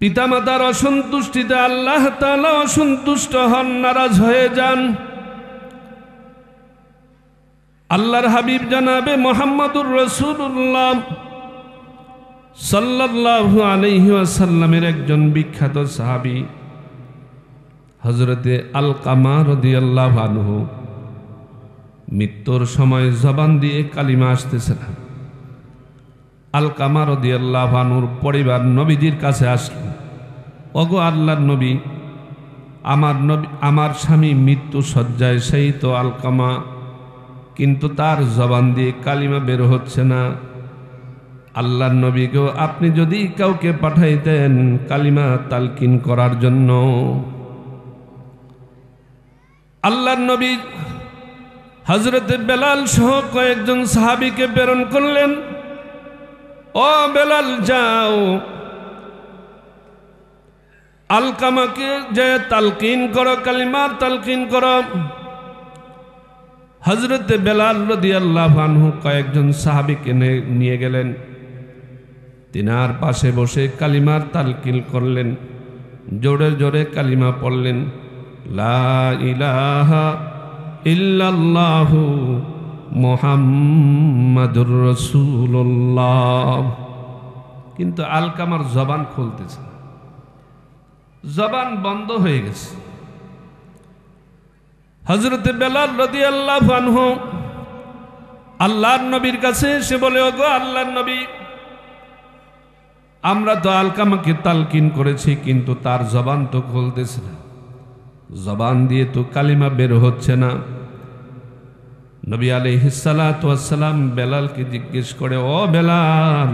পিতামাতার অসন্তুষ্টিতে আল্লাহ তাআলা অসন্তুষ্ট হন, নারাজ হয়ে যান। আল্লাহর হাবিব জনাবে মুহাম্মদুর রাসূলুল্লাহ সাল্লাল্লাহু আলাইহি ওয়াসাল্লামের একজন বিখ্যাত সাহাবী হযরতে আলকামা রাদিয়াল্লাহু আনহু মৃত্যুর সময় জবান দিয়ে কালিমা আসতেছে না। আলকামা রাদিয়াল্লাহু আনহুর পরিবার নবীজির কাছে আসলেন, ওগো আল্লাহর নবী, আমার স্বামী মৃত্যু শয্যায়, সেই তো আলকামা, কিন্তু তার জবান দিয়ে কালিমা বের হচ্ছে না। আল্লাহর নবী গো, আপনি যদি কাউকে পাঠাইতেন কালিমা তালকিন করার জন্য। আল্লাহর নবী হযরতে বেলাল সহ কয়েকজন সাহাবীকে প্রেরণ করলেন, ও বেলাল যাও, আলকামাকে যে তালকিন করো, কালিমার তালকিন করো। হযরতে বেলাল রাদিয়াল্লাহু আনহু কয়েকজন সাহাবীকে নিয়ে গেলেন, তিনার পাশে বসে কালিমার তালকিন করলেন, জোরে জোরে কালিমা পড়লেন, লা ইলাহা ইল্লাল্লাহু মুহাম্মাদুর রাসূলুল্লাহ। কিন্তু আলকামার জবান খুলতেছে না, জবান বন্ধ হয়ে গেছে। হযরতে বেলাল রাদিয়াল্লাহু আনহু আল্লাহর নবীর কাছে এসে বলে, ওগো আল্লাহর নবী, আমরা তো আলকামাকে তালকিন করেছি, কিন্তু তার জবান তো খুলতেছে না, জবান দিয়ে তো কালিমা বের হচ্ছে না। নবী আলাইহিস সালাতু ওয়াস সালাম বেলালকে জিজ্ঞেস করে, ও বেলাল,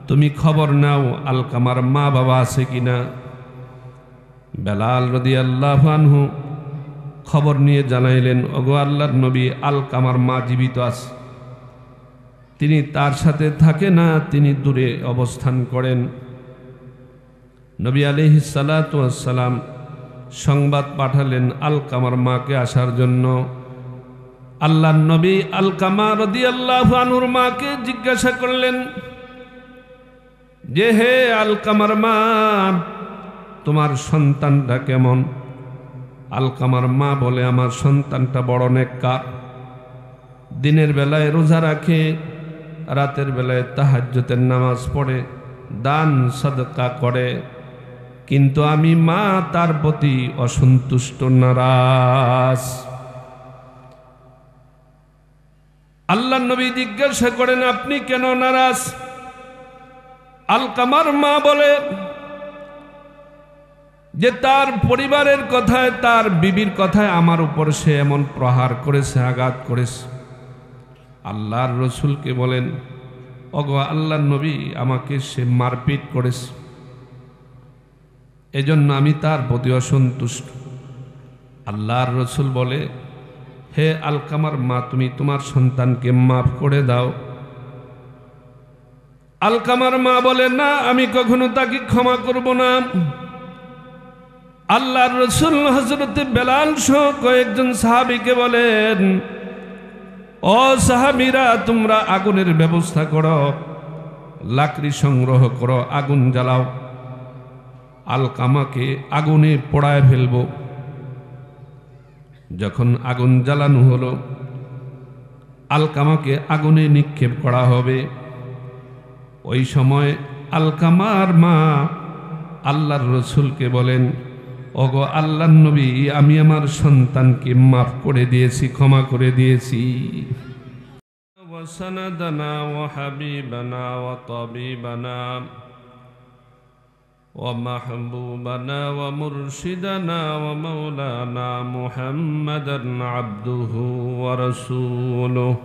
তুমি খবর নাও আলকামার মা বাবা আছে কিনা? বেলাল রাদিয়াল্লাহু আনহু খবর নিয়ে জানাইলেন, ওগো আল্লাহর নবী, আলকামার মা জীবিত আছে, তিনি তার সাথে থাকে না, তিনি দূরে অবস্থান করেন। নবী আলাইহিস সালাতু ওয়াস সালাম সংবাদ পাঠালেন আলকামার মাকে আসার জন্য। আল্লাহর নবী আলকামা রাদিয়াল্লাহু আনহুর মাকে জিজ্ঞাসা করলেন যে, হে আলকামার মা, তোমার সন্তানটা কেমন? আলকামার মা বলে, আমার সন্তানটা বড় নেককার, দিনের বেলায় রোজা রাখে, রাতের বেলায় তাহাজ্জুদের নামাজ পড়ে, দান সাদকা করে, কিন্তু আমি মা তার প্রতি অসন্তুষ্ট, নারাজ। আল্লাহর নবী জিজ্ঞাসা করেন, আপনি কেন নারাজ? আলকামার মা বলে যে, তার পরিবারের কথায়, তার বিবির কথায় আমার উপর সে এমন প্রহার করেছে, আঘাত করেছে। আল্লাহর রসুলকে বলেন, ওগো আল্লাহর নবী, আমাকে সে মারপিট করেছে, এজন্য আমি তার প্রতি অসন্তুষ্ট। আল্লাহর রসুল বলে, হে আলকামার মা, তুমি তোমার সন্তানকে মাফ করে দাও। আলকামার মা বলে, না, আমি কখনো তাকে ক্ষমা করব না। আল্লাহর রসুল হযরতে বেলাল সহ কয়েকজন সাহাবীকে বলেন, ও সাহাবীরা, তোমরা আগুনের ব্যবস্থা করো, লাকড়ি সংগ্রহ করো, আগুন জ্বালাও, আলকামাকে আগুনে পোড়ায় ফেলবো। যখন আগুন জ্বালানো হলো, আলকামাকে আগুনে নিক্ষেপ করা হবে। ওই সময় আলকামার মা আল্লাহর রসুলকে বলেন, ওগো আল্লাহর নবী, আমি আমার সন্তানকে মাফ করে দিয়েছি, ক্ষমা করে দিয়েছি। ওয়াসানাদানা ওয়া হাবিবানা ওয়া তাবিবানা ওয়া মাহবুবানা ওয়া মুরশিদানা ওয়া মাওলানা মুহাম্মাদান আবদুহু ওয়া রাসূলুহু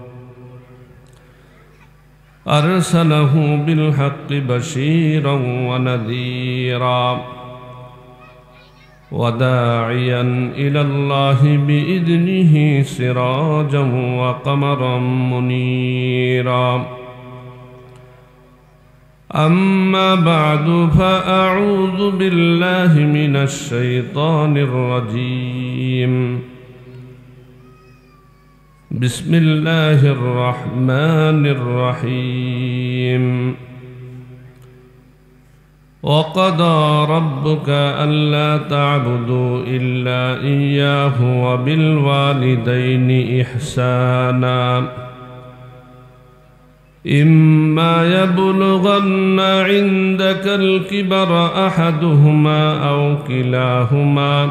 আরসালাহু বিল হাক্কি বাশীরান ওয়া নাযীরা وداعيا إلى الله بإذنه سراجا وقمرا منيرا أما بعد فأعوذ بالله من الشيطان الرجيم بسم الله الرحمن الرحيم وقضى ربك ألا تعبدوا إلا إياه وبالوالدين إحسانا إما يبلغن عندك الكبر أحدهما أو كلاهما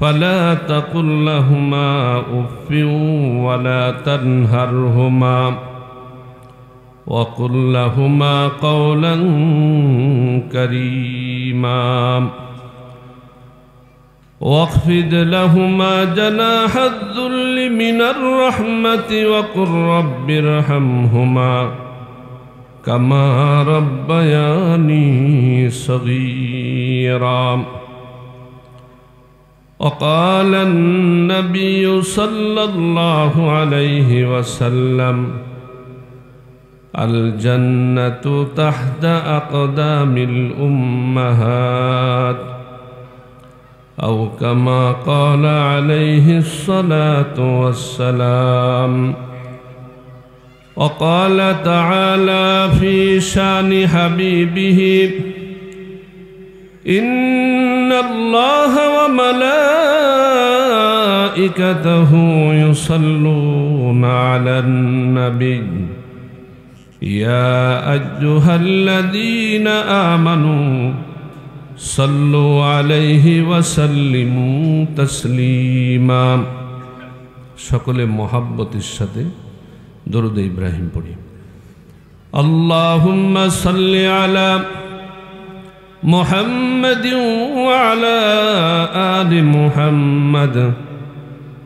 فلا تقل لهما أف ولا تنهرهما وقل لهما قولا كريما واخفض لهما جناح الذل من الرحمة وقل رب ارحمهما كما ربياني صغيرا وقال النبي صلى الله عليه وسلم الجنة تحت أقدام الأمهات أو كما قال عليه الصلاة والسلام وقال تعالى في شان حبيبه إن الله وملائكته يصلون على النبي يا أيها الذين آمنوا صلوا عليه وسلموا تسليما সকলে মহব্বতের সাথে দরুদ ইব্রাহিম পড়ি আল্লাহুম্মা সাল্লি আলা মুহাম্মাদিন ওয়া আলা আলি মুহাম্মাদ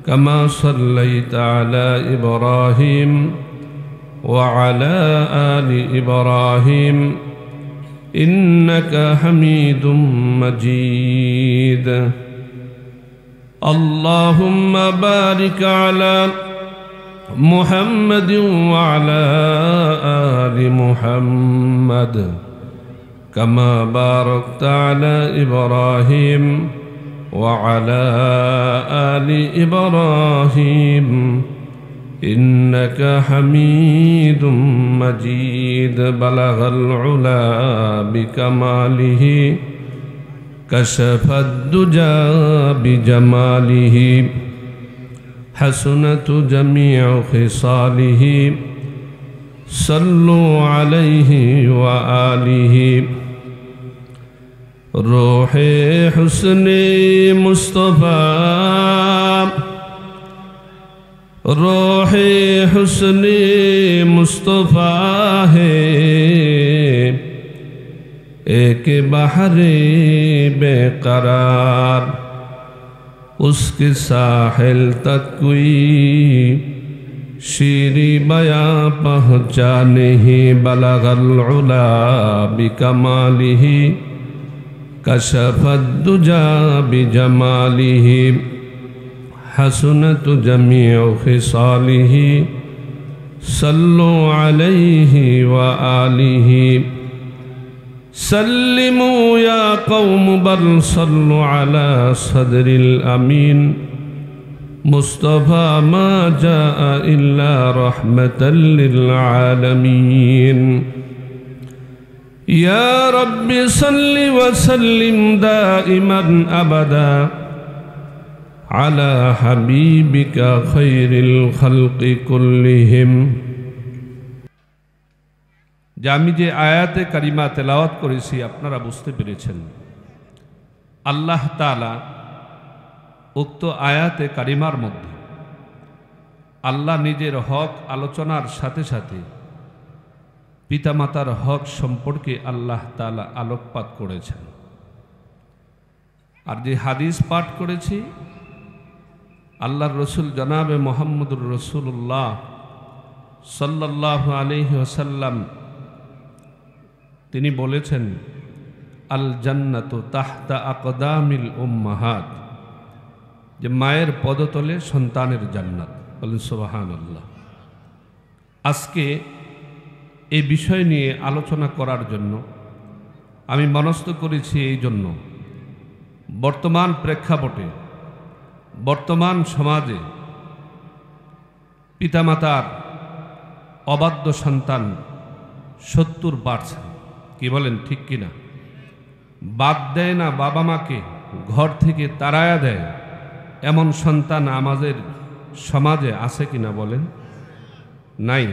কামা সাল্লাইতা আলা ইব্রাহিম ওয়া আলা আলি ইব্রাহিম إنك حميد مجيد اللهم بارك على محمد وعلى آل محمد كما باركت على إبراهيم وعلى آل إبراهيم إنك حميد مجيد بلغ العلا بكماله كشف الدجى بجماله حسنت جميع خصاله صلوا عليه وآله روح حسن مصطفى روح حسن مصطفیٰ ہے ایک بحر بے قرار اس کے ساحل تک کوئی شیریں بیاں پہنچا نہیں بلغ العلا بکمالہ کشف الدجى بجمالہ حسنت جميع خصاله صلوا عليه وآله سلموا يا قوم بل صلوا على صدر الأمين مصطفى ما جاء إلا رحمة للعالمين يا رب صل وسلم دائما أبدا على حبيبك خير الخلق كلهم যে আমি যে আয়াতে কারিমা তেলাওয়াত করেছি আপনারা বুঝতে পেরেছেন আল্লাহ তাআলা উক্ত আয়াতে কারিমার মধ্যে আল্লাহ নিজের হক আলোচনার সাথে সাথে পিতামাতার হক সম্পর্কে আল্লাহ তাআলা আলোকপাত করেছেন আর যে হাদিস পাঠ করেছি আল্লাহর রসুল জনাবে মুহাম্মদুর রাসূলুল্লাহ সাল্লাল্লাহু আলাইহি ওয়াসাল্লাম তিনি বলেছেন আল জান্নাতু তাহতা আকদামিল উম্মাহাত যে মায়ের পদতলে সন্তানের জান্নাত বলেন সুবহানাল্লাহ আজকে এই বিষয় নিয়ে আলোচনা করার জন্য আমি মনস্থ করেছি এই জন্য বর্তমান প্রেক্ষাপটে বর্তমান সমাজে পিতামাতার অবাধ্য সন্তান 70 বাড়ছে কি বলেন ঠিক কিনা? বাদ দেয় না বাবা মাকে, ঘর থেকে তাড়ায়া দেয়, এমন সন্তান আমাদের সমাজে আছে কিনা বলেন? নাই?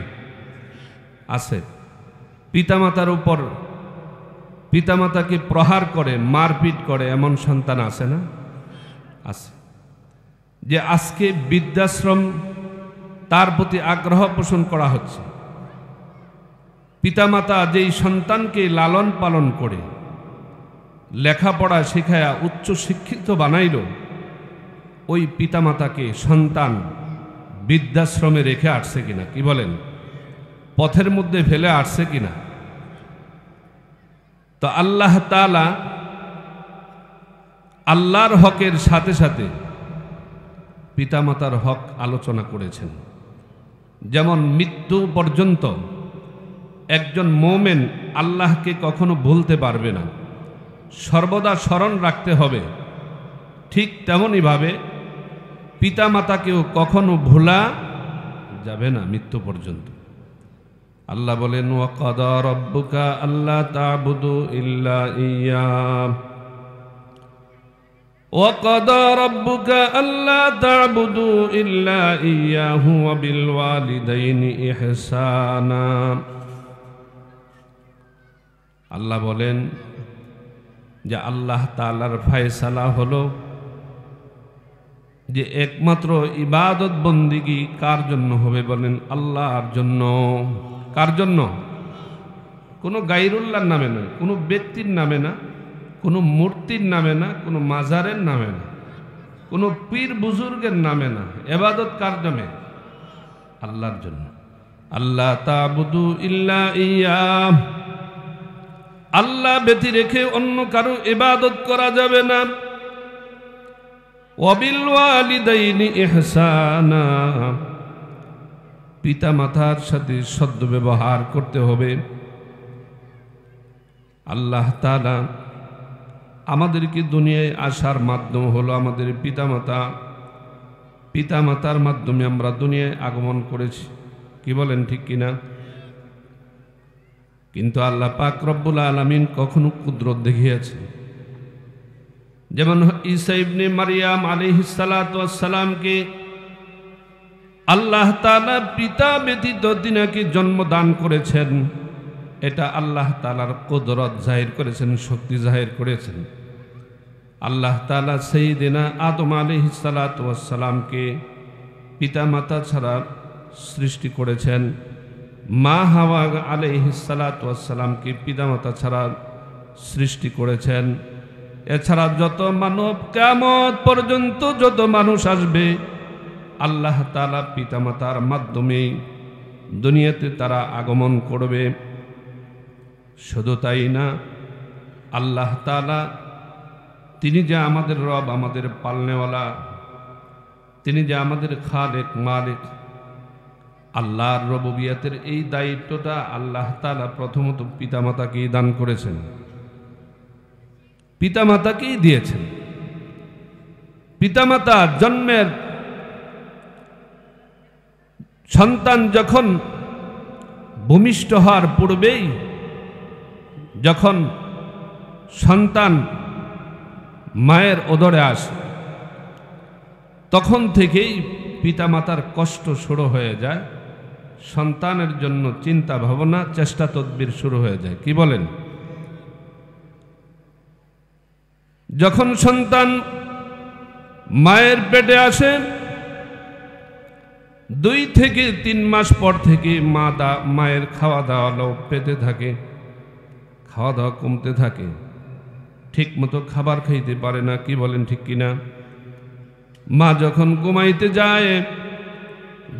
আছে। পিতামাতার উপর, পিতামাতাকে প্রহার করে, মারপিট করে, এমন সন্তান আছে না? আছে। যে আজকে বৃদ্ধাশ্রম, তার প্রতি আগ্রহ পোষণ করা হচ্ছে। পিতামাতা যেই সন্তানকে লালন পালন করে লেখাপড়া শেখায়া উচ্চ শিক্ষিত বানাইল, ওই পিতামাতাকে সন্তান বৃদ্ধাশ্রমে রেখে আসছে কিনা? কি বলেন? পথের মধ্যে ফেলে আসছে কিনা? তো আল্লাহ তাআলা আল্লাহর হকের সাথে সাথে পিতামাতার হক আলোচনা করেছেন। যেমন মৃত্যু পর্যন্ত একজন মুমিন আল্লাহকে কখনো ভুলতে পারবে না, সর্বদা স্মরণ রাখতে হবে। ঠিক তেমনইভাবে পিতামাতাকেও কখনো ভোলা যাবে না মৃত্যু পর্যন্ত। আল্লাহ বলেন, ওয়াকাদা রাব্বুকা আল্লা তা'বুদু ইল্লা ইয়্যাহু ওয়াকাদা রাব্বুকা আল্লা তা'বুদু ইল্লা ইয়্যাহু ওয়া বিল ওয়ালিদাইনি ইহসানা। আল্লাহ বলেন যে আল্লাহ তাআলার ফয়সালা হলো যে একমাত্র ইবাদত বন্দিগি কার জন্য হবে বলেন? আল্লাহর জন্য। কার জন্য? কোনো গায়রুল্লাহর নামে নয়, কোনো ব্যক্তির নামে না, কোনো মূর্তির নামে না, কোনো মাজারের নামে না, কোনো পীর বুজুর্গের নামে না। ইবাদত কার জন্য? আল্লাহর জন্য। আল্লাহ তা'বুদু ইল্লা ইয়্যাহু, আল্লাহ ব্যতি রেখে অন্য কারো ইবাদত করা যাবে না। ওয়াবিল ওয়ালিদাইনি ইহসানা, পিতা মাতার সাথে সদ্ব্যবহার করতে হবে। আল্লাহ তাআলা আমাদেরকে দুনিয়ায় আসার মাধ্যম হলো আমাদের পিতামাতা। পিতামাতার মাধ্যমে আমরা দুনিয়ায় আগমন করেছি। কি বলেন ঠিক কিনা? কিন্তু আল্লাহ পাক রব্বুল আলামিন কখনো কুদরত দেখিয়েছেন। যেমন ঈসা ইবনে মারিয়াম আলাইহিস সালাতু ওয়াস সালামকে আল্লাহ তাআলা পিতা ব্যতীত তিনাকে জন্ম দান করেছেন। এটা আল্লাহ তাআলার কুদরত জাহির করেছেন, শক্তি জাহির করেছেন। আল্লাহ তাআলা সাইয়্যিদিনা আদম আলাইহিস সালাতু ওয়াস সালামকে পিতা মাতা ছাড়া সৃষ্টি করেছেন। মা হাওয়া আলাইহিস সালাতু ওয়াস সালামকে পিতামাতা ছাড়া সৃষ্টি করেছেন। এছাড়া যত মানব, কিয়ামত পর্যন্ত যত মানুষ আসবে, আল্লাহ তাআলা পিতামাতার মাধ্যমে দুনিয়াতে তারা আগমন করবে। শুধু তাই না, আল্লাহ তাআলা তিনি যে আমাদের রব, আমাদের পালনেওয়ালা, তিনি যে আমাদের খালেক মালিক, আল্লাহর রুবুবিয়তের এই দায়িত্বটা আল্লাহ তাআলা প্রথমত পিতামাতাকেই দান করেছেন, পিতামাতাকেই দিয়েছেন। পিতামাতা জন্মের সন্তান যখন ভূমিষ্ঠ হওয়ার পূর্বেই, যখন সন্তান মায়ের উদরে আসে, তখন থেকেই পিতামাতার কষ্ট শুরু হয়ে যায়। সন্তানের জন্য চিন্তা ভাবনা, চেষ্টা তদবির শুরু হয়ে যায়। কি বলেন? যখন সন্তান মায়ের পেটে আসে, 2 থেকে 3 মাস পর থেকে মায়ের খাওয়া দাওয়া পেতে থাকে, খাওয়া দাওয়া কমতে থাকে, ঠিক মতো খাবার খাইতে পারে না। কি বলেন ঠিক কিনা? মা যখন ঘুমাইতে যায়,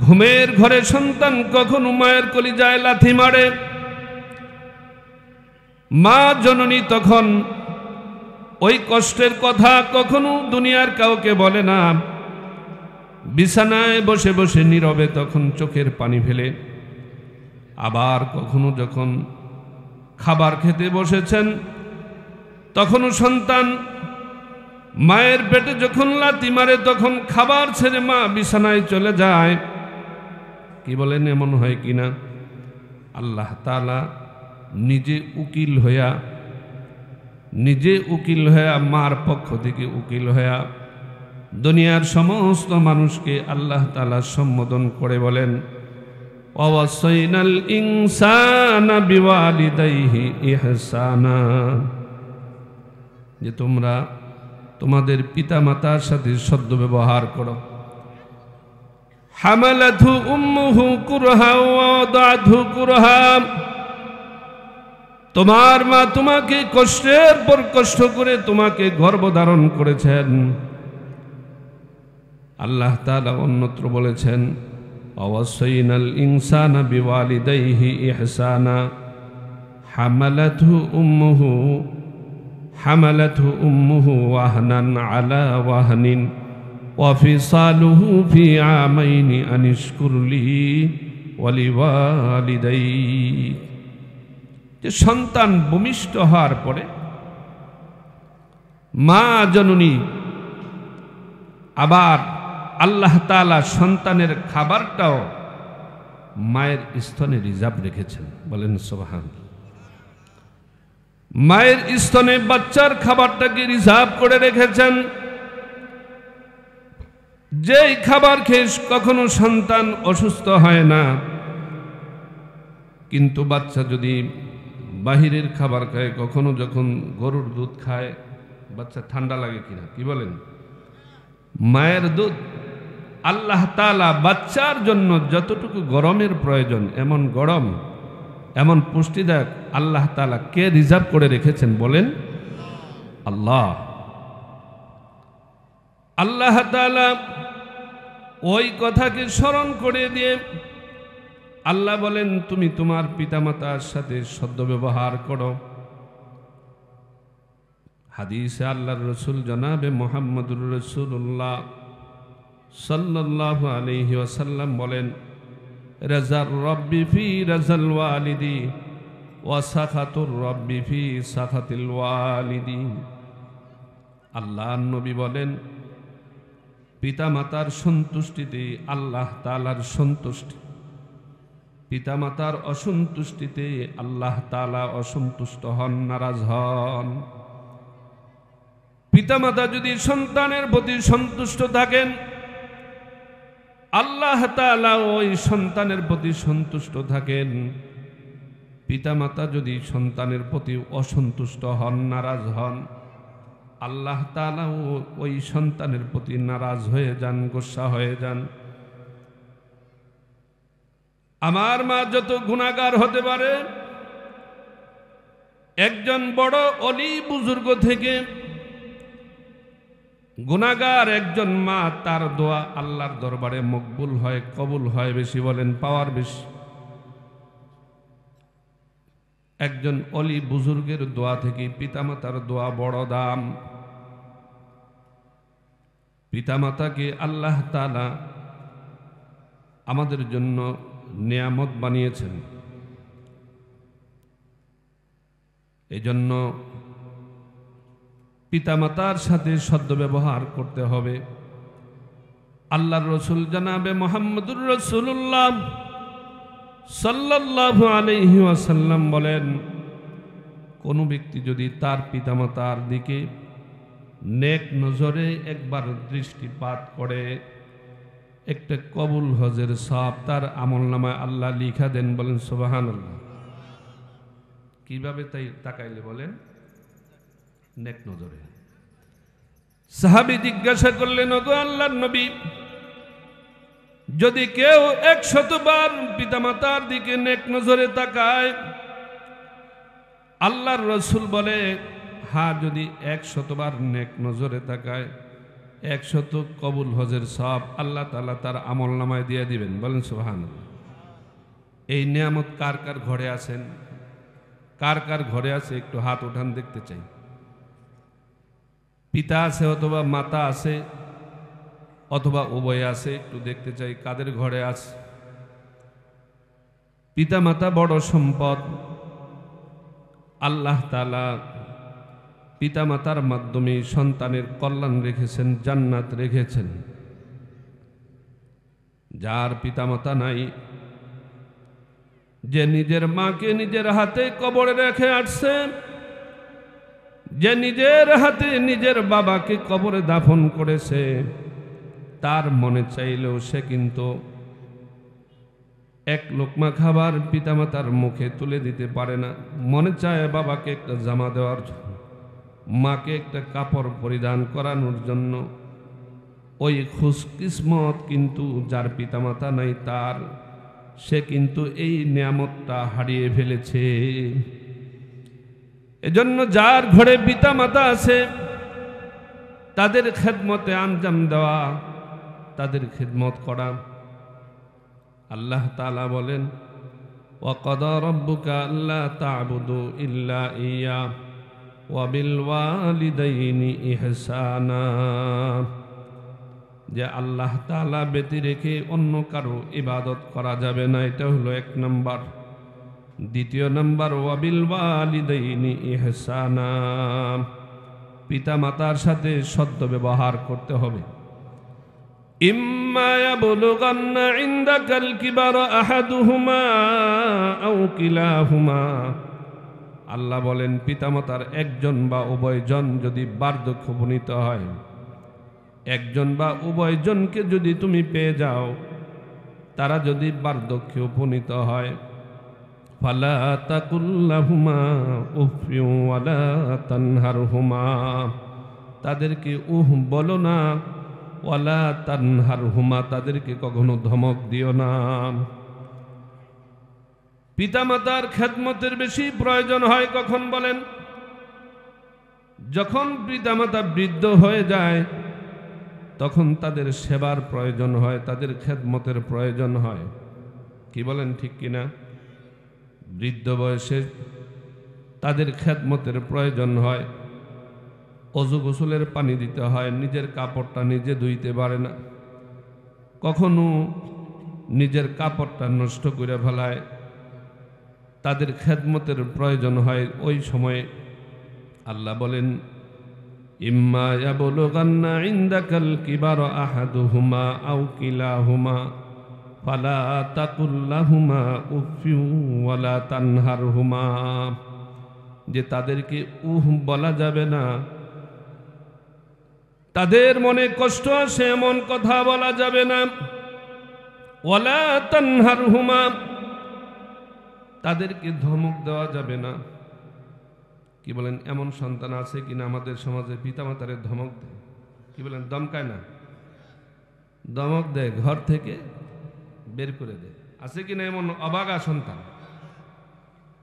ঘুমের ঘরে সন্তান কখনো মায়ের কলিজায় লাথি মারে। মা জননী তখন ওই কষ্টের কথা কখনো দুনিয়ার কাউকে বলে না। বিছানায় বসে বসে নীরবে তখন চোখের পানি ফেলে। আবার কখনো যখন খাবার খেতে বসেছেন, তখনও সন্তান মায়ের পেটে যখন লাথি মারে, তখন খাবার ছেড়ে মা বিছানায় চলে যায়। কি বলেন? এমন হয় কিনা? আল্লাহ তাআলা নিজে উকিল হইয়া মার পক্ষ থেকে উকিল হইয়া দুনিয়ার সমস্ত মানুষকে আল্লাহ তাআলা সম্বোধন করে বলেন, ওয়াসাইনাল ইনসানা বিওয়ালিদাইহি ইহসানা, যে তোমরা তোমাদের পিতামাতার সাথে সদ্ব্যবহার করো। হামালাতহু উম্মুহু কুরহা ওয়া ওয়াদাতহু কুরহা, তোমার মা তোমাকে কষ্টের পর কষ্ট করে তোমাকে গর্ভধারণ করেছেন। আল্লাহ তাআলা অন্যত্র বলেছেন, ওয়াসাইনাল ইনসানা বিওয়ালিদাইহি ইহসানা হামালাতহু উম্মুহু ওয়াহনান আলা ওয়াহনিন ওয়া ফিসালুহু ফি আমাইনি আনিশকুর লি ওয়া লিওয়ালিদাইক। যে সন্তান ভূমিষ্ঠ হওয়ার পরে মা জননী আবার আল্লাহ তাআলা সন্তানের খাবারটাও মায়ের স্তনে রিজার্ভ রেখেছেন, বলেন সুবহানাল্লাহ। মায়ের স্তনে বাচ্চার খাবারটাকে রিজার্ভ করে রেখেছেন। যেই খাবার খেয়ে কখনো সন্তান অসুস্থ হয় না, কিন্তু বাচ্চা যদি বাহিরের খাবার খায়, কখনো যখন গরুর দুধ খায় বাচ্চা ঠান্ডা লাগে কিনা, কি বলেন? মায়ের দুধ আল্লাহ তাআলা বাচ্চার জন্য যতটুকু গরমের প্রয়োজন, এমন গরম এমন পুষ্টিদায়ক আল্লাহ তাআলা কে রিজার্ভ করে রেখেছেন বলেন? আল্লাহ। আল্লাহ তাআলা ওই কথাকে স্মরণ করে দিয়ে আল্লাহ বলেন, তুমি তোমার পিতামাতার সাথে সদ্ব্যবহার করো। হাদিসে আল্লাহর রাসূল জনাবে মুহাম্মদুর রাসূলুল্লাহ সাল্লাল্লাহু আলাইহি ওয়াসাল্লাম বলেন, রাজার রব্বি ফি রাজাল ওয়ালিদি ওয়া সাখাতুর রব্বি ফি সাখাতিল ওয়ালিদি। আল্লাহর নবী বলেন, পিতামাতার সন্তুষ্টিতে আল্লাহ তাআলার সন্তুষ্টি, পিতামাতার অসন্তুষ্টিতে আল্লাহ তাআলা অসন্তুষ্ট হন, নারাজ হন। পিতামাতা যদি সন্তানের প্রতি সন্তুষ্ট থাকেন, আল্লাহ তাআলা ওই সন্তানের প্রতি সন্তুষ্ট থাকেন। পিতামাতা যদি সন্তানের প্রতি অসন্তুষ্ট হন, নারাজ হন, আল্লাহ তাআলা ওই সন্তানের প্রতি নারাজ হয়ে যান, গোসা হয়ে যান। আমার মা যত গুনাহগার হতে পারে, একজন বড় অলি বুজুর্গ থেকে গুনাহগার একজন মা, তার দোয়া আল্লাহর দরবারে মকবুল হয়, কবুল হয় বেশি, বলেন পাওয়ার বেশি। একজন অলি বুজুর্গের দোয়া থেকে পিতামাতার দোয়া বড় দাম। পিতামাতাকে আল্লাহ তাআলা আমাদের জন্য নিয়ামত বানিয়েছেন। এজন্য পিতামাতার সাথে সদ্ব্যবহার করতে হবে। আল্লাহর রাসূল জনাবে মুহাম্মদুর রাসূলুল্লাহ সাল্লাল্লাহু আলাইহি ওয়াসাল্লাম বলেন, কোনো ব্যক্তি যদি তার পিতামাতার দিকে নেক নজরে একবার দৃষ্টিপাত করে, একটা কবুল হজের সওয়াব তার আমলনামায় আল্লাহ লিখা দেন, বলেন সুবহানাল্লাহ। কিভাবে তাই তাকাইলে বলেন? নেক নজরে। সাহাবী জিজ্ঞাসা করলেন, ওগো আল্লাহর নবী, যদি কেউ 100 বার পিতামাতার দিকে নেক নজরে তাকায়, আল্লাহর রাসূল বলে, হ্যাঁ, যদি 100 বার নেক নজরে তাকায়, 100 কবুল হজের সওয়াব আল্লাহ তাআলা তার আমলনামায় দিয়ে দিবেন, বলেন সুবহানাল্লাহ। এই নিয়ামত কার কার ঘরে আছেন? কার কার ঘরে আছে একটু হাত উঠান, দেখতে চাই। পিতা আছে অথবা মাতা আছে অথবা উভয় আছে, একটু দেখতে চাই কাদের ঘরে আছে। পিতা মাতা বড় সম্পদ। আল্লাহ তাআলা পিতা মাতার মাধ্যমে সন্তানের কল্যাণ রেখেছেন, জান্নাত রেখেছেন। যার পিতা মাতা নাই, যে নিজের মাকে নিজের হাতে কবরে রেখে আসছে, যে নিজের হাতে নিজের বাবাকে কবরে দাফন করেছে, তার মনে চাইলেও সে কিন্তু এক লোকমা খাবার পিতামাতার মুখে তুলে দিতে পারে না। মনে চায় বাবাকে একটা জামা দেওয়ার জন্য, মাকে একটা কাপড় পরিধান করানোর জন্য। ওই খুশকিসমত কিন্তু যার পিতামাতা নাই, তার সে কিন্তু এই নিয়ামতটা হারিয়ে ফেলেছে। এজন্য যার ঘরে পিতামাতা আছে তাদের খেদমতে আঞ্জাম দেওয়া, তাদের খেদমত করা। আল্লাহ তাআলা বলেন, ওয়াকাদা রাব্বুকা আল্লা তা'বুদু ইল্লা ইয়্যা ওয়া বিল ওয়ালিদাইনি ইহসানা। যে আল্লাহ তাআলা ব্যতি রেখে অন্য কারো ইবাদত করা যাবে না, এটা হলো এক নাম্বার। দ্বিতীয় নাম্বার, ওয়া বিল ওয়ালিদাইনি ইহসানা, পিতা মাতার সাথে সদ্য ব্যবহার করতে হবে। ইম্মা ইয়াবলুগান্না ইনদাকাল কিবারা আহাদুহুমা আও কিলাহুমা, আল্লাহ বলেন পিতামাতার একজন বা উভয়জন যদি বার্ধক্য উপনীত হয়, একজন বা উভয়জনকে যদি তুমি পেয়ে যাও, তারা যদি বার্ধক্যে উপনীত হয়, ফালা তাকুল্লাহুমা উফিউ ওয়ালা তানহারহুমা, তাদেরকে বলো না, ওয়ালা তানহারহুমা, তাদেরকে কখনো ধমক দিও না। পিতামাতার খেদমতের বেশি প্রয়োজন হয় কখন বলেন? যখন পিতামাতা বৃদ্ধ হয়ে যায় তখন তাদের সেবার প্রয়োজন হয়, তাদের খেদমতের প্রয়োজন হয়। কি বলেন, ঠিক কিনা? বৃদ্ধ বয়সে তাদের খেদমতের প্রয়োজন হয়। অজু গোসলের পানি দিতে হয়, নিজের কাপড়টা নিজে ধুইতে পারে না, কখনো নিজের কাপড়টা নষ্ট করে ফেলায়, তাদের খেদমতের প্রয়োজন হয়। ওই সময়ে আল্লাহ বলেন, ইম্মা ইয়াবলুগান্না ইনদাকাল কিবারা আহাদুহুমা আও কিলাহুমা ফালা তাকুল্লাহুমা উফিউ ওয়ালা তানহারহুমা, যে তাদেরকে বলা যাবে না, তাদের মনে কষ্ট আসে এমন কথা বলা যাবে না। ওয়ালা তানহারহুমা, তাদেরকে ধমক দেওয়া যাবে না। কি বলেন, এমন সন্তান আছে কিনা আমাদের সমাজে পিতামাতারে ধমক দেয়? কি বলেন, দমকায় না, ধমক দেয়, ঘর থেকে বের করে দেয়। আছে কিনা এমন অবাগা সন্তান?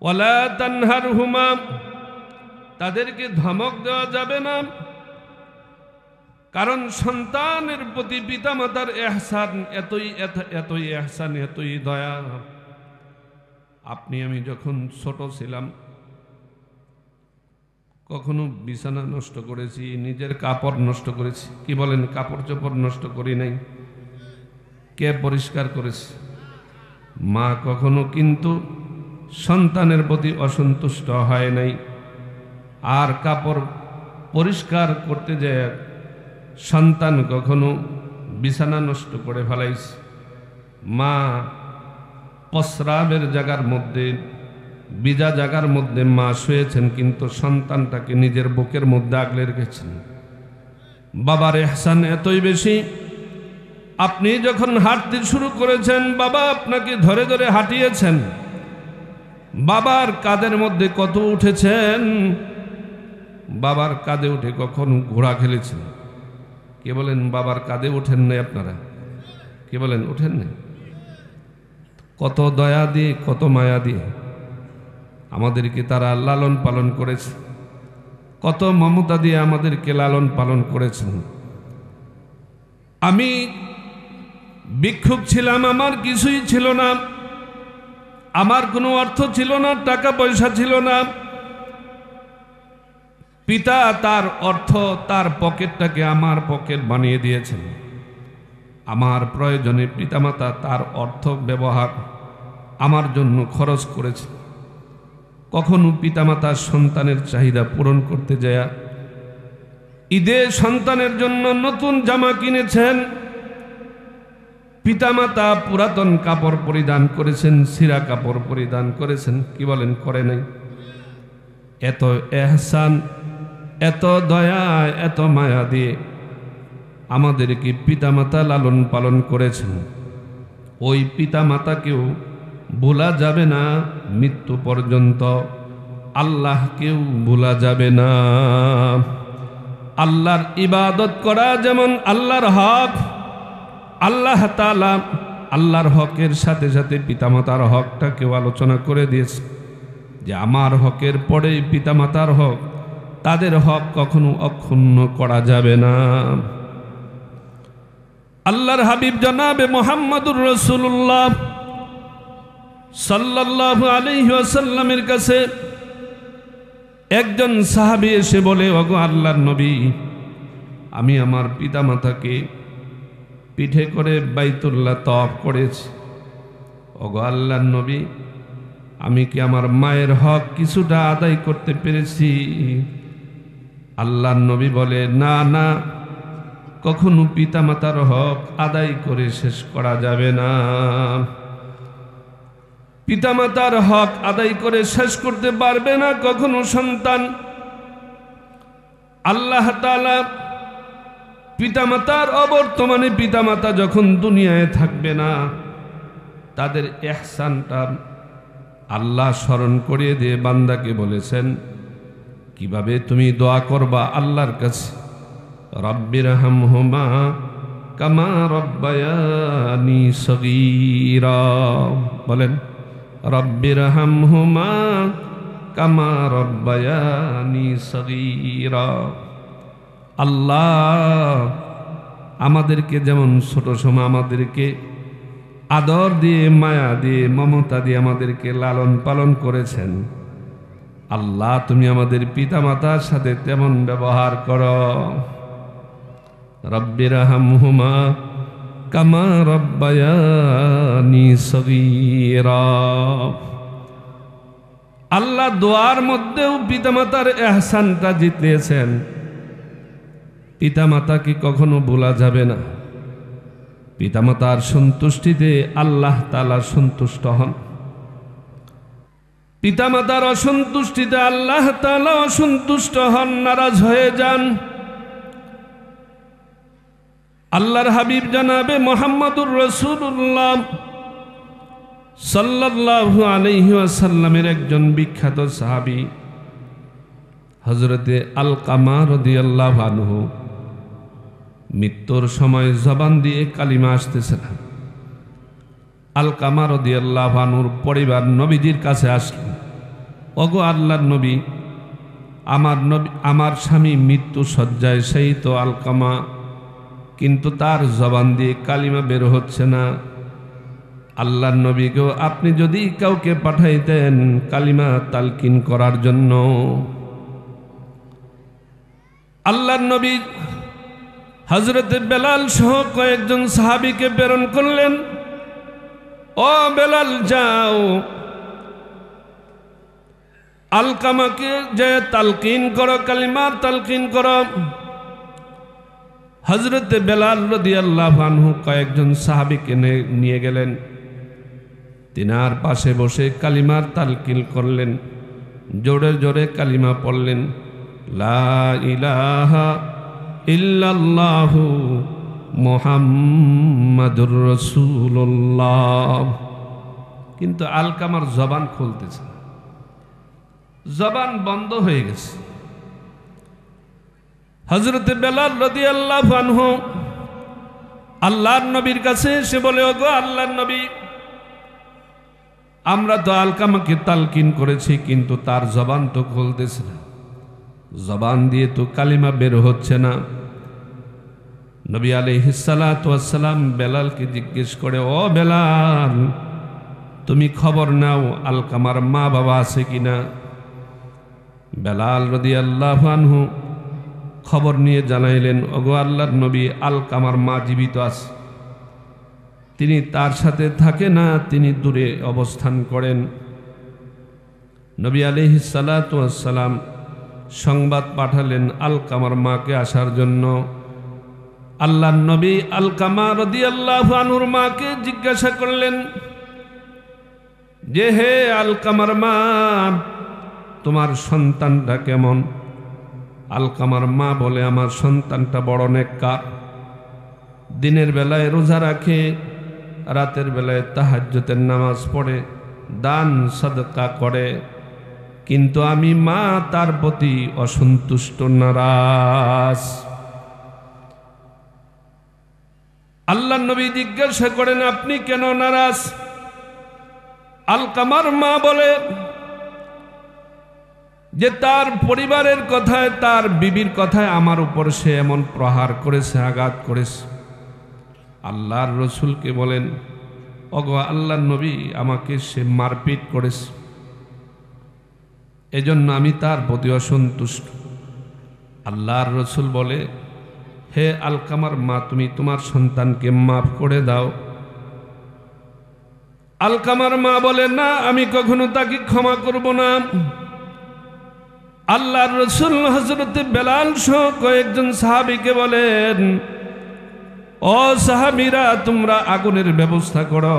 ওয়ালা তানহারহুমা, তাদেরকে ধমক দেওয়া যাবে না, কারণ সন্তানের প্রতি পিতামাতার ইহসান এতই ইহসান, এতই দয়া। আপনি আমি যখন ছোট ছিলাম কখনো বিছানা নষ্ট করেছি, নিজের কাপড় নষ্ট করেছি? কি বলেন, কাপড় চোপড় নষ্ট করি নাই? কে পরিষ্কার করেছে? মা কখনো কিন্তু সন্তানের প্রতি অসন্তুষ্ট হয় নাই। আর কাপড় পরিষ্কার করতে যায় সন্তান কখনো বিছানা নষ্ট করে ফেলাইছে। মা প্রস্রাবের জায়গার মধ্যে, বিজা জায়গার মধ্যে মা শুয়েছেন, কিন্তু সন্তানটাকে নিজের বুকের মধ্যে আগলে রেখেছেন। বাবার ইহসান এতই বেশি, আপনি যখন হাঁটতে শুরু করেছেন বাবা আপনাকে ধরে ধরে হাঁটিয়েছেন, বাবার কাঁধের মধ্যে কত উঠেছেন, বাবার কাঁধে উঠে কখন ঘোড়া খেলেছেন? কে বলেন বাবার কাঁধে ওঠেন নাই আপনারা? কে বলেন ওঠেন নাই? কত দয়া দিয়ে, কত মায়া দিয়ে আমাদেরকে তারা লালন পালন করেছে, কত মমতা দিয়ে আমাদেরকে লালন পালন করেছেন। আমি ভিক্ষুক ছিলাম, আমার কিছুই ছিল না, আমার কোনো অর্থ ছিল না, টাকা পয়সা ছিল না। পিতা তার অর্থ, তার পকেটটাকে আমার পকেট বানিয়ে দিয়েছেন। আমার প্রয়োজনে পিতামাতা তার অর্থ ব্যবহার আমার জন্য খরচ করেছে। কখনো পিতামাতার সন্তানের চাহিদা পূরণ করতে যায় ঈদে সন্তানের জন্য নতুন জামা কিনেছেন, পিতামাতা পুরাতন কাপড় পরিধান করেছেন, ছিঁড়া কাপড় পরিধান করেছেন, কি বলেন, করে নাই? এত এহসান, এত দয়া, এত মায়া দিয়ে আমাদেরকে পিতামাতা লালন পালন করেছেন। ওই পিতামাতাকেও ভোলা যাবে না মৃত্যু পর্যন্ত, আল্লাহকেও ভোলা যাবে না। আল্লাহর ইবাদত করা যেমন আল্লাহর হক, আল্লাহ তাআলা আল্লাহর হকের সাথে সাথে পিতামাতার হকটাকেও আলোচনা করে দিয়েছে যে আমার হকের পরেই পিতামাতার হক, তাদের হক কখনো অক্ষুণ্ণ করা যাবে না। আল্লাহর হাবিব জনাবে মুহাম্মদুর রাসূলুল্লাহ সাল্লাল্লাহু আলাইহি ওয়াসাল্লামের কাছে একজন সাহাবী এসে বলে, ওগো আল্লাহর নবী, আমি আমার পিতামাতাকে পিঠে করে বাইতুল্লাহ তওয়াফ করেছি। ওগো আল্লাহর নবী, আমি কি আমার মায়ের হক কিছুটা আদায় করতে পেরেছি? আল্লাহর নবী বলে, না না, কখনো পিতামাতার হক আদায় করে শেষ করা যাবে না। পিতামাতার হক আদায় করে শেষ করতে পারবে না কখনো সন্তান। আল্লাহ তাআলা পিতামাতার অবর্তমানে পিতামাতা যখন দুনিয়ায় থাকবে না, তাদের ইহসানটা আল্লাহ স্মরণ করিয়ে দিয়ে বান্দাকে বলেছেন কিভাবে তুমি দোয়া করবা আল্লাহর কাছে, রব্বিরহামহুমা কামা রব্বায়ানি সগীরা। বলেন, রব্বিরহামহুমা কামা রব্বায়ানি সগীরা। আল্লাহ আমাদেরকে যেমন ছোট সময় আমাদেরকে আদর দিয়ে, মায়া দিয়ে, মমতা দিয়ে আমাদেরকে লালন পালন করেছেন, আল্লাহ তুমি আমাদের পিতামাতার সাথে তেমন ব্যবহার করো। রব্বিরহামহুমা কামা রব্বায়ানি সগীরা। আল্লাহ দোয়ার মধ্যেও পিতামাতার ইহসানটা জিতিয়েছেন। পিতামাতাকে কখনো ভোলা যাবে না। পিতামাতার সন্তুষ্টিতে আল্লাহ তাআলা সন্তুষ্ট হন, পিতামাতার অসন্তুষ্টিতে আল্লাহ তাআলা অসন্তুষ্ট হন, নারাজ হয়ে যান। আল্লাহর হাবিব জনাবে মুহাম্মদুর রাসূলুল্লাহ সাল্লাল্লাহু আলাইহি ওয়াসাল্লামের একজন বিখ্যাত সাহাবী হযরতে আলকামা রাদিয়াল্লাহু আনহু মৃত্যুর সময় জবান দিয়ে কালিমা আসতেছে না। আলকামা রাদিয়াল্লাহু আনহুর পরিবার নবীজির কাছে আসলেন, ওগো আল্লাহর নবী, আমার স্বামী মৃত্যু শয্যায়, সেই তো আলকামা, কিন্তু তার জবান দিয়ে কালিমা বের হচ্ছে না। আল্লাহর নবীকেও আপনি যদি কাউকে পাঠাইতেন কালিমা তালকিন করার জন্য। আল্লাহর নবী হযরতে বেলাল সহ কয়েকজন সাহাবীকে প্রেরণ করলেন, ও বেলাল যাও, আলকামাকে যে তালকিন করো, কালিমার তালকিন করো। হযরতে বেলাল রাদিয়াল্লাহু আনহু কয়েকজন সাহাবীকে নিয়ে গেলেন, তিনার পাশে বসে কালিমার তালকিন করলেন, জোরে জোরে কালিমা পড়লেন, লা ইলাহা ইল্লাল্লাহু মুহাম্মাদুর রাসূলুল্লাহ। কিন্তু আলকামার জবান খুলতেছে না, জবান বন্ধ হয়ে গেছে। হযরতে বেলাল রাদিয়াল্লাহু আনহু আল্লাহর নবীর কাছে এসে বলে, ওগো আল্লাহর নবী, আমরা তো আলকামাকে তালকিন করেছি, কিন্তু তার জবান তো খুলতেছে না, জবান দিয়ে তো কালিমা বের হচ্ছে না। নবী আলাইহিস সালাতু ওয়াস সালাম বেলালকে জিজ্ঞেস করে, ও বেলাল, তুমি খবর নাও আলকামার মা বাবা আছে কিনা? বেলাল রাদিয়াল্লাহু আনহু খবর নিয়ে জানাইলেন, ওগো আল্লাহর নবী, আলকামার মা জীবিত আছে, তিনি তার সাথে থাকে না, তিনি দূরে অবস্থান করেন। নবী আলাইহিস সালাতু ওয়াস সালাম সংবাদ পাঠালেন আলকামার মাকে আসার জন্য। আল্লাহর নবী আলকামা রাদিয়াল্লাহু আনহুর মাকে জিজ্ঞাসা করলেন যে হে আলকামার মা, তোমার সন্তানটা কেমন? আলকামার মা বলে, আমার সন্তানটা বড় নেককার, দিনের বেলায় রোজা রাখে, রাতের বেলায় তাহাজ্জুদের নামাজ পড়ে, দান সাদকা করে, কিন্তু আমি মা তার প্রতি অসন্তুষ্ট, নারাজ। আল্লাহর নবী জিজ্ঞাসা করেন, আপনি কেন নারাজ? আলকামার মা বলে যে তার পরিবারের কথায়, তার বিবির কথায় আমার উপর সে এমন প্রহার করেছে, আঘাত করেছে। আল্লাহর রসুলকে বলেন, ওগো আল্লাহর নবী, আমাকে সে মারপিট করেছে, এজন্য আমি তার প্রতি অসন্তুষ্ট। আল্লাহর রসুল বলে, হে আলকামার মা, তুমি তোমার সন্তানকে মাফ করে দাও। আলকামার মা বলে, না, আমি কখনো তাকে ক্ষমা করব না। আল্লাহর রসুল হযরত বেলাল সহ কয়েকজন সাহাবীকে বলেন, ও সাহাবীরা, তোমরা আগুনের ব্যবস্থা করো,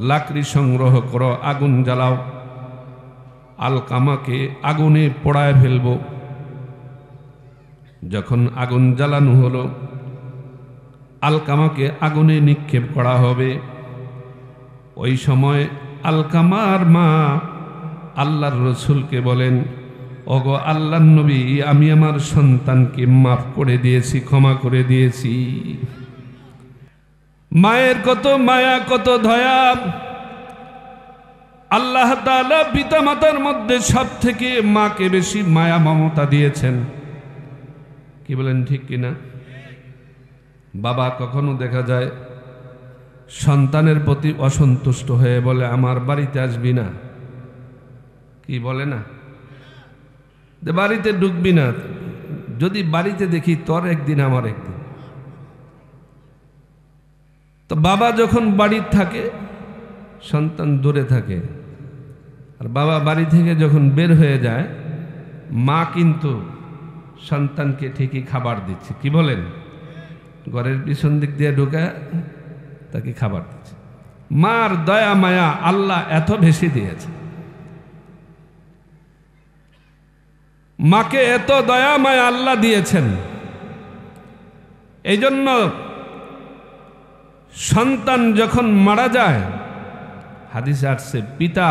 লাকড়ি সংগ্রহ করো, আগুন জ্বালাও, আলকামাকে আগুনে পোড়ায় ফেলব। যখন আগুন জ্বালানো হলো, আলকামাকে আগুনে নিক্ষেপ করা হবে। ওই সময় আলকামার মা আল্লাহর রসুলকে বলেন, ওগো আল্লাহর নবী, আমি আমার সন্তানকে মাফ করে দিয়েছি, ক্ষমা করে দিয়েছি। মায়ের কত মায়া, কত দয়া! আল্লাহ তাআলা পিতা মাতার মধ্যে সব থেকে মাকে বেশি মায়া মমতা দিয়েছেন। কি বলেন, ঠিক কিনা? বাবা কখনো দেখা যায় সন্তানের প্রতি অসন্তুষ্ট হয়ে বলে, আমার বাড়িতে আসবি না। কি বলে না, যে বাড়িতে ঢুকবি না, যদি বাড়িতে দেখি তোর একদিন আমার একদিন। তো বাবা যখন বাড়ির থাকে, সন্তান দূরে থাকে, আর বাবা বাড়ি থেকে যখন বের হয়ে যায়, মা কিন্তু সন্তানকে ঠিকই খাবার দিচ্ছে। কি বলেন? ঘরের পিছন দিক দিয়ে ঢুকে তাকে খাবার দিচ্ছে। মার দয়া মায়া আল্লাহ এত বেশি দিয়েছে, মাকে এত দয়া মায়া আল্লাহ দিয়েছেন। এই জন্য সন্তান যখন মারা যায়, হাদিসে আসছে, পিতা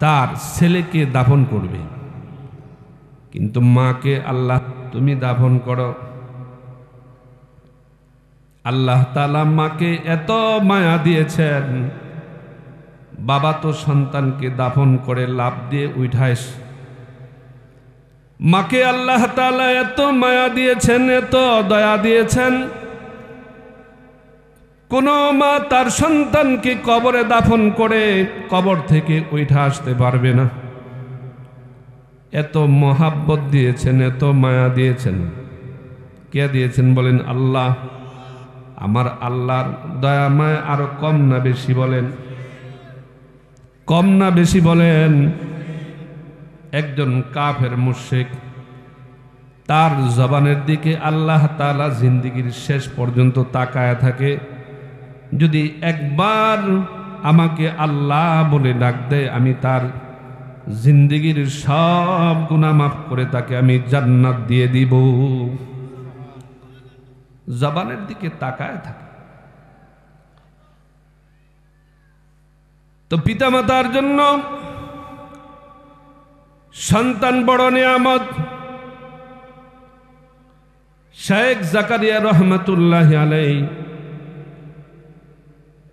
তার ছেলেকে দাফন করবে, কিন্তু মাকে আল্লাহ তুমি দাফন করো। আল্লাহ তাআলা মাকে এত মায়া দিয়েছেন, বাবা তো সন্তানকে দাফন করে লাফ দিয়ে উঠায়। মাকে আল্লাহ তাআলা এত মায়া দিয়েছেন, এত দয়া দিয়েছেন, কোন মা তার সন্তানকে কবরে দাফন করে কবর থেকে উঠে আসতে পারবে না। এত মহাব্বত দিয়েছেন, এত মায়া দিয়েছেন। কে দিয়েছেন বলেন? আল্লাহ। আমার আল্লাহর দয়া মায়া আরো কম না বেশি বলেন? কম না বেশি বলেন? একজন কাফের মুশরিক, তার জবানের দিকে আল্লাহ তাআলা জিন্দেগীর শেষ পর্যন্ত তাকায় থাকে, যদি একবার আমাকে আল্লাহ বলে ডাক দেয়, আমি তার জিন্দেগীর সব গুনাহ মাফ করে তাকে আমি জান্নাত দিয়ে দিব। জবানের দিকে তাকায় থাকে। তো পিতামাতার জন্য সন্তান বড় নিয়ামত। শেখ জাকারিয়া রহমাতুল্লাহি আলাইহি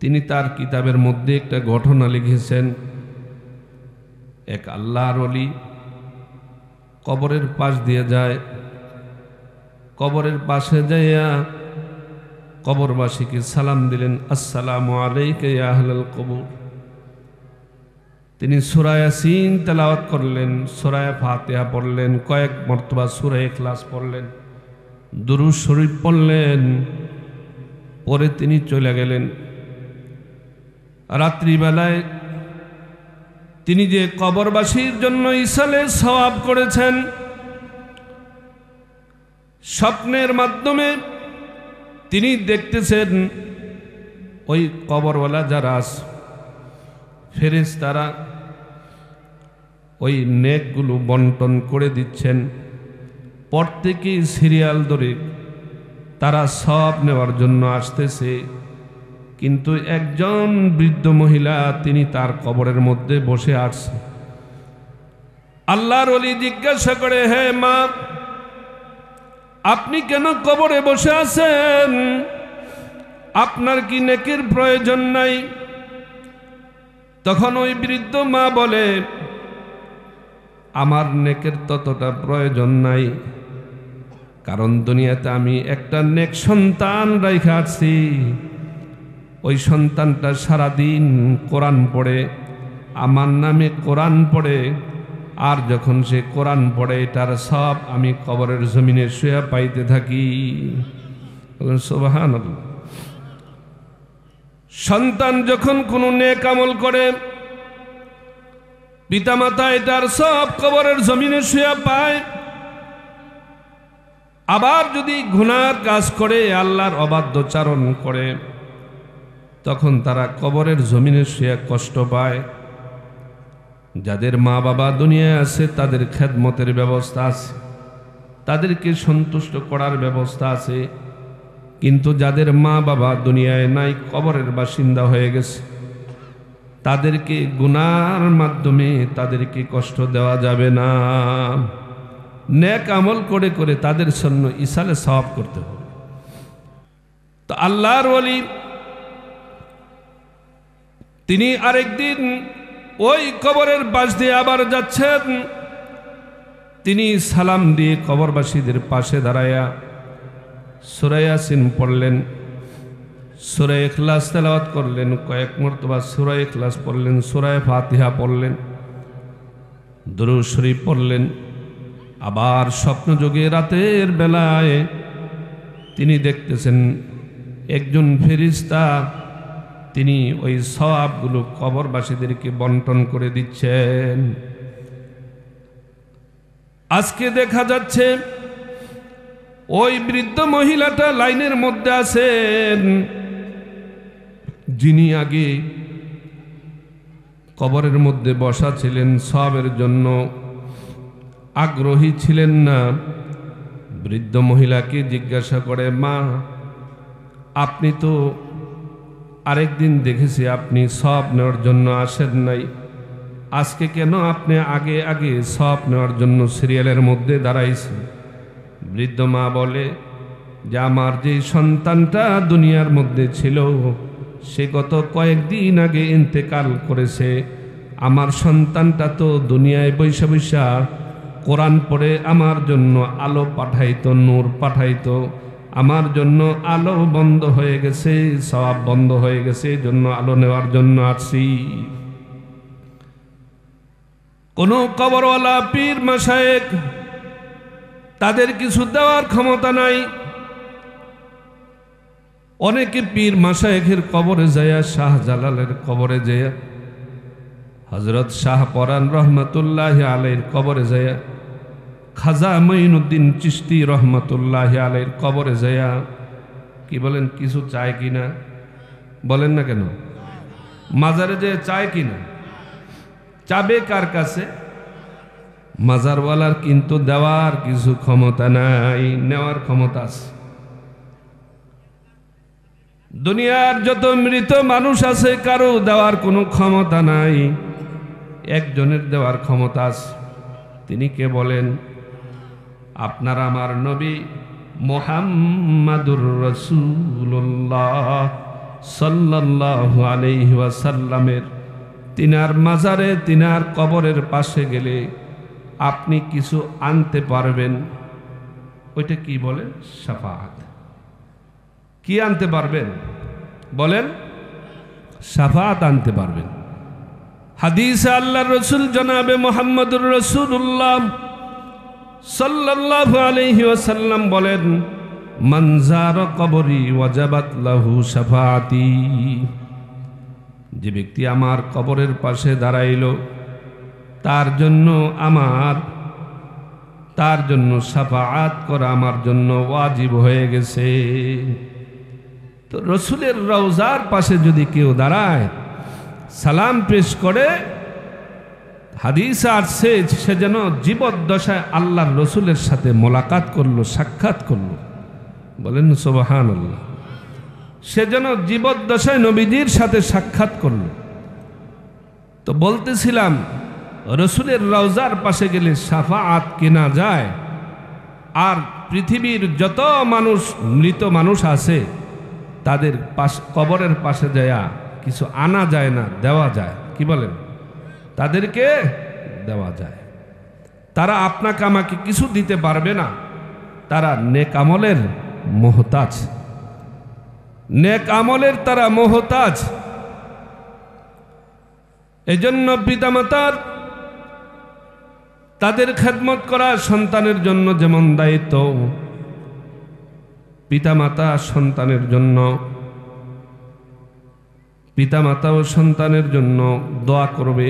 তিনি তার কিতাবের মধ্যে একটা ঘটনা লিখেছেন। এক আল্লাহর ওলি কবরের পাশ দিয়ে যায়, কবরের পাশে যাইয়া কবরবাসীকে সালাম দিলেন, আসসালামু আলাইকা ইয়া আহলাল কবর। তিনি সূরা ইয়াসিন তেলাওয়াত করলেন, সূরা ফাতিহা পড়লেন, কয়েক মর্তবা সূরা ইখলাস পড়লেন, দুরূদ শরীফ পড়লেন, পরে তিনি চলে গেলেন। রাত্রিবেলায় তিনি যে কবরবাসীর জন্য ইসালে সওয়াব করেছেন, স্বপ্নের মাধ্যমে তিনি দেখতেছেন ওই কবরওয়ালা যারা আছে ফেরেশতারা ওই নেকগুলো বন্টন করে দিচ্ছেন। প্রত্যেকেই সিরিয়াল ধরে তারা সব নেওয়ার জন্য আসতেছে, কিন্তু একজন বৃদ্ধ মহিলা তিনি তার কবরের মধ্যে বসে আছে। আল্লাহর ওলি জিজ্ঞাসা করে, হে মা, আপনি কেন কবরে বসে আছেন? আপনার কি নেকির প্রয়োজন নাই? তখন ওই বৃদ্ধ মা বলে, আমার নেকের ততটা প্রয়োজন নাই, কারণ দুনিয়াতে আমি একটা নেক সন্তান রাইখা আছি। ওই সন্তানটা সারাদিন কোরআন পড়ে, আমার নামে কোরআন পড়ে, আর যখন সে কোরআন পড়ে তার সব আমি কবরের জমিনে শুয়ে পাইতে থাকি। সুবহানাল্লাহ। সন্তান যখন কোনো নেক আমল করে, পিতামাতা এটার সব কবরের জমিনে শুয়ে পায়। আবার যদি গুনার কাজ করে, আল্লাহর অবাধ্যচারণ করে, তখন তারা কবরের জমিনে শুয়ে কষ্ট পায়। যাদের মা বাবা দুনিয়ায় আছে তাদের খেদমতের ব্যবস্থা আছে, তাদেরকে সন্তুষ্ট করার ব্যবস্থা আছে, কিন্তু যাদের মা বাবা দুনিয়ায় নাই, কবরের বাসিন্দা হয়ে গেছে, তাদেরকে গুনার মাধ্যমে তাদেরকে কষ্ট দেওয়া যাবে না। নেক আমল করে করে তাদের জন্য ইসালে সওয়াব করতে হবে। তো আল্লাহর ওলি তিনি আরেকদিন ওই কবরের পাশ দিয়ে আবার যাচ্ছেন। তিনি সালাম দিয়ে কবরবাসীদের পাশে দাঁড়ায়া সূরা ইয়াসিন পড়লেন, সূরা ইখলাস তেলাওয়াত করলেন, কয়েক মর্তবা সূরা ইখলাস পড়লেন, সূরা ফাতিহা পড়লেন, দুরূদ শরীফ পড়লেন। আবার স্বপ্নযোগে রাতের বেলায় তিনি দেখতেছেন একজন ফেরেশতা তিনি ওই সওয়াবগুলো কবরবাসীদেরকে বন্টন করে দিচ্ছেন। আজকে দেখা যাচ্ছে ওই বৃদ্ধ মহিলাটা লাইনের মধ্যে আছেন, যিনি আগে কবরের মধ্যে বসা ছিলেন, সওয়াবের জন্য আগ্রহী ছিলেন না। বৃদ্ধ মহিলাকে জিজ্ঞাসা করে, মা, আপনি তো আরেকদিন দেখেছি আপনি সওয়াব নেওয়ার জন্য আসেন নাই, আজকে কেন আপনি আগে আগে সওয়াব নেওয়ার জন্য সিরিয়ালের মধ্যে দাঁড়াইছেন? বৃদ্ধ মা বলে যে, আমার যে সন্তানটা দুনিয়ার মধ্যে ছিল সে গত কয়েকদিন আগে ইন্তেকাল করেছে। আমার সন্তানটা তো দুনিয়ায় বৈশা বৈশা কোরআন পড়ে আমার জন্য আলো পাঠাইতো, নূর পাঠাইতো। আমার জন্য আলো বন্ধ হয়ে গেছে, সওয়াব বন্ধ হয়ে গেছে, জন্য আলো নেওয়ার জন্য আসছি। কোন কবরওয়ালা পীর মাশায়েখ তাদের কিছু দেওয়ার ক্ষমতা নাই। অনেকে পীর মাশায়েখের কবরে যায়, শাহজালালের কবরে যায়, হযরত শাহ পরান রহমতুল্লাহি আলাইহির কবরে যায়, খাজা মঈনুদ্দিন চিশতি রহমতুল্লাহি আলাইহির কবরে যায়, কি বলেন কিছু চায় কিনা? বলেন না কেন? মাজারে যে চায় কিনা? চাবে কার কাছে? মাজারওয়ালার কিন্তু দেওয়ার কিছু ক্ষমতা নাই, নেওয়ার ক্ষমতা আছে। দুনিয়ার যত মৃত মানুষ আছে কারো দেওয়ার কোনো ক্ষমতা নাই, একজনের দেওয়ার ক্ষমতা আছে। তিনি কে বলেন? আপনার আমার নবী মুহাম্মাদুর রাসূলুল্লাহ সাল্লাল্লাহু আলাইহি ওয়াসাল্লামের তিনার মাজারে, তিনার কবরের পাশে গেলে আপনি কিছু আনতে পারবেন। ওইটা কি বলে? শাফাআত। কি আনতে পারবেন বলেন? শাফাআত আনতে পারবেন। হাদিসে আল্লাহর রাসূল জনাবে মুহাম্মদুর রাসূলুল্লাহ সাল্লাল্লাহু আলাইহি ওয়াসাল্লাম বলেন, মান যারা কবরি ওয়াজাবাত লাহু শাফাআতি। যে ব্যক্তি আমার কবরের পাশে দাঁড়াইল তার জন্য শাফাআত করা আমার জন্য ওয়াজিব হয়ে গেছে। তো রসুলের রওজার পাশে যদি কেউ দাঁড়ায় সালাম পেশ করে, হাদিসে আসছে সে যেন জীবদ্দশায় আল্লাহর রসুলের সাথে মোলাকাত করলো, সাক্ষাৎ করলো। বলেন সুবহানাল্লাহ। সে যেন জীবদ্দশায় নবীজির সাথে সাক্ষাৎ করলো। তো বলতেছিলাম রসুলের রওজার পাশে গেলে শাফাআত কেনা যায়, আর পৃথিবীর যত মানুষ, মৃত মানুষ আছে তাদের কবরের পাশে যায়া কিছু আনা যায় না, দেওয়া যায়। কি বলেন? তাদেরকে দেওয়া যায়। তারা আপনাকে আমাকে কিছু দিতে পারবে না, তারা নেক আমলের মোহতাজ, নেক আমলের তারা মোহতাজ। এজন্য পিতামাতার তাদের খেদমত করা সন্তানের জন্য যেমন দায়িত্ব, পিতামাতা সন্তানের জন্য, পিতামাতাও সন্তানের জন্য দোয়া করবে।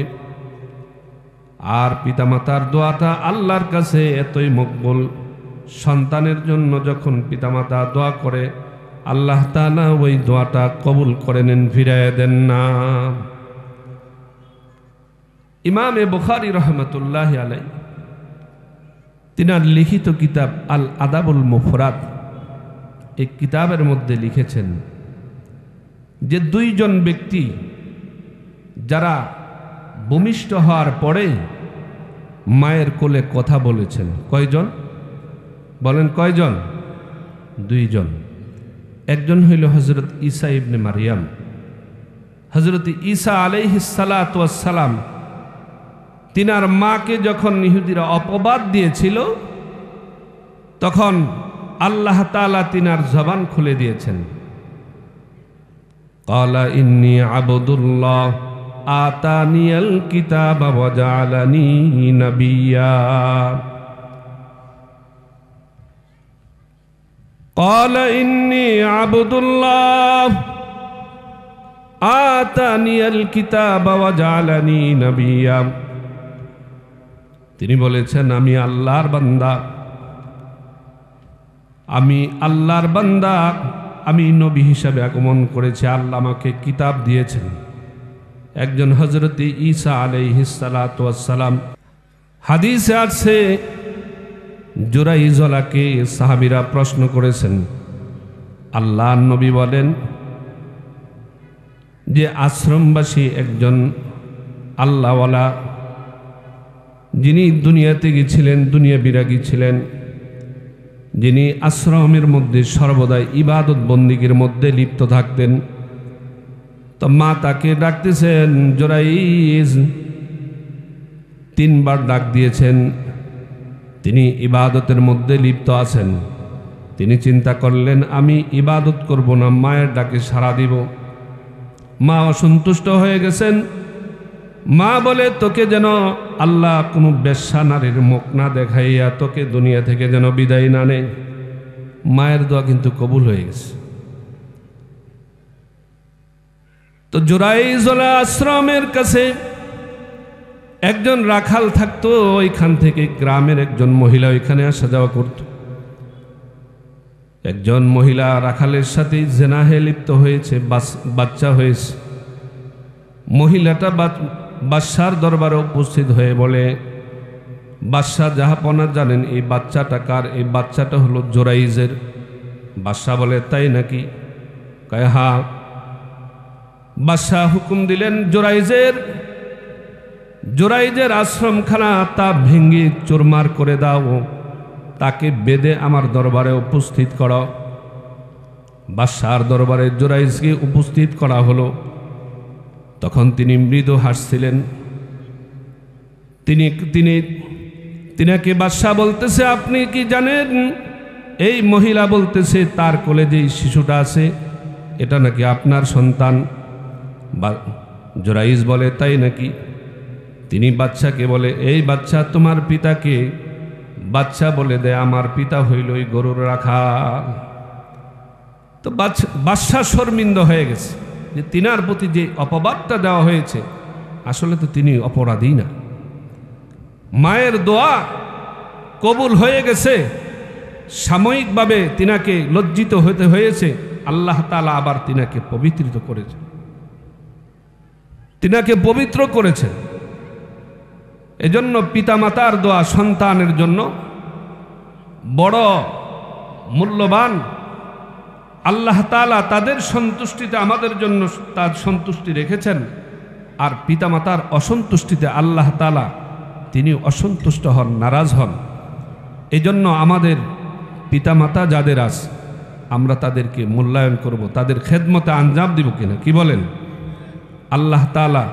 আর পিতামাতার দোয়াটা আল্লাহর কাছে এতই মকবুল, সন্তানের জন্য যখন পিতামাতা দোয়া করে আল্লাহ তাআলা ওই দোয়াটা কবুল করে নেন, ফিরায় দেন না। ইমামে বুখারী রহমতুল্লাহি আলাইহি তিনার লিখিত কিতাব আল আদাবুল মুফরাদ, এই কিতাবের মধ্যে লিখেছেন যে দুইজন ব্যক্তি যারা ভূমিষ্ঠ হওয়ার পরে মায়ের কোলে কথা বলেছেন। কয়জন? বলেন কয়জন? দুইজন। একজন হইল হযরত ঈসা ইবনে মারিয়াম। হযরত ঈসা আলাইহিস সালাতু ওয়াস সালাম তিনার মাকে যখন ইহুদিরা অপবাদ দিয়েছিল, তখন আল্লাহ তাআলা তিনার জবান খুলে দিয়েছেন। ক্বালা ইন্নী আবদুল্লাহ আতানিয়াল কিতাবা ওয়া জাআলানি নাবিয়্যা। ক্বালা ইন্নী আবদুল্লাহ আতানিয়াল কিতাবা ওয়া জাআলানি নাবিয়্যা। তিনি বলেছেন, আমি আল্লাহর বান্দা, আমি আল্লাহর বান্দা, আমি নবী হিসাবে আগমন করেছি, আল্লাহ আমাকে কিতাব দিয়েছেন। একজন হযরত ঈসা আলাইহিস সালাতু ওয়াস সালাম। হাদিসে আছে জুরাইজলাকে সাহাবীরা প্রশ্ন করেছেন। আল্লাহর নবী বলেন যে আশ্রমবাসী একজন আল্লাহওয়ালা, যিনি দুনিয়াতে গিয়েছিলেন, দুনিয়া বিরাগী ছিলেন, যিনি আশ্রমের মধ্যে সর্বদাই ইবাদত বন্দিগির মধ্যে লিপ্ত থাকতেন। তো মা তাকে ডাকতেছেন, জুরাইজ, তিনবার ডাক দিয়েছেন। তিনি ইবাদতের মধ্যে লিপ্ত আছেন। তিনি চিন্তা করলেন, আমি ইবাদত করব না, মায়ের ডাকে সাড়া দিব। মা অসন্তুষ্ট হয়ে গেছেন। মা বলে, তোকে যেন আল্লাহ কোনো বেশ্যা নারীর মুখ না দেখাইয়া তোকে দুনিয়া থেকে যেন বিদায় না নেয়। মায়ের দোয়া কিন্তু কবুল হয়ে গেছে। তো জুরাইজলা আশ্রমের কাছে একজন রাখাল থাকতো। ওইখান থেকে গ্রামের একজন মহিলা ওইখানে আসা যাওয়া করত। একজন মহিলা রাখালের সাথে জেনাহে লিপ্ত হয়েছে, বাচ্চা হয়েছে। মহিলাটা বাদশার দরবারে উপস্থিত হয়ে বলে, বাদশাহ জাহাপনা জানেন এই বাচ্চাটা কার? এই বাচ্চাটা হলো জুরাইজের। বাদশাহ বলে, তাই নাকি? কয় হ্যাঁ। বাদশাহ হুকুম দিলেন, জুরাইজের আশ্রমখানা তা ভেঙে চুরমার করে দাও, তাকে বেঁধে আমার দরবারে উপস্থিত করো। বাদশাহর দরবারে জুরাইজকে উপস্থিত করা হলো। তখন তিনি মৃদু হাসছিলেন। তিনাকে বাদশাহ বলতেছে, আপনি কি জানেন? এই মহিলা বলতেছে তার কোলে যে শিশুটা আছে এটা নাকি আপনার সন্তান। জুরাইজ বলে, তাই নাকি? তিনি বাচ্চাকে বলে, এই বাচ্চা তোমার পিতাকে? বাচ্চা বলে দেয়, আমার পিতা হইল ওই গরুর রাখাল। তো বাদশাহ শর্মিন্দ হয়ে গেছে যে তিনার প্রতি যে অপবাদটা দেওয়া হয়েছে, আসলে তো তিনি অপরাধী না। মায়ের দোয়া কবুল হয়ে গেছে, সাময়িকভাবে তিনাকে লজ্জিত হতে হয়েছে, আল্লাহ তাআলা আবার তিনাকে পবিত্রিত করেছেন, তিনাকে পবিত্র করেছেন। এজন্য পিতামাতার দোয়া সন্তানের জন্য বড় মূল্যবান। আল্লাহ তাআলা তাদের সন্তুষ্টিতে আমাদের জন্য তার সন্তুষ্টি রেখেছেন, আর পিতামাতার অসন্তুষ্টিতে আল্লাহ তাআলা তিনি অসন্তুষ্ট হন, নারাজ হন। এজন্য আমাদের পিতামাতা যাদের আছে আমরা তাদেরকে মূল্যায়ন করব, তাদের খেদমতে আঞ্জাম দিব কিনা, কি বলেন? আল্লাহ তাআলা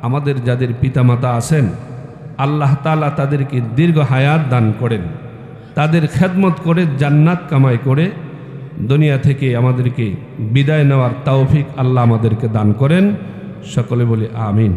আমাদের যাদের পিতামাতা আছেন আল্লাহ তাআলা তাদেরকে দীর্ঘ হায়াত দান করেন, তাদের খেদমত করে জান্নাত কামাই করে দুনিয়া থেকে আমাদেরকে বিদায় নেওয়ার তৌফিক আল্লাহ আমাদেরকে দান করেন। সকলে বলি আমিন।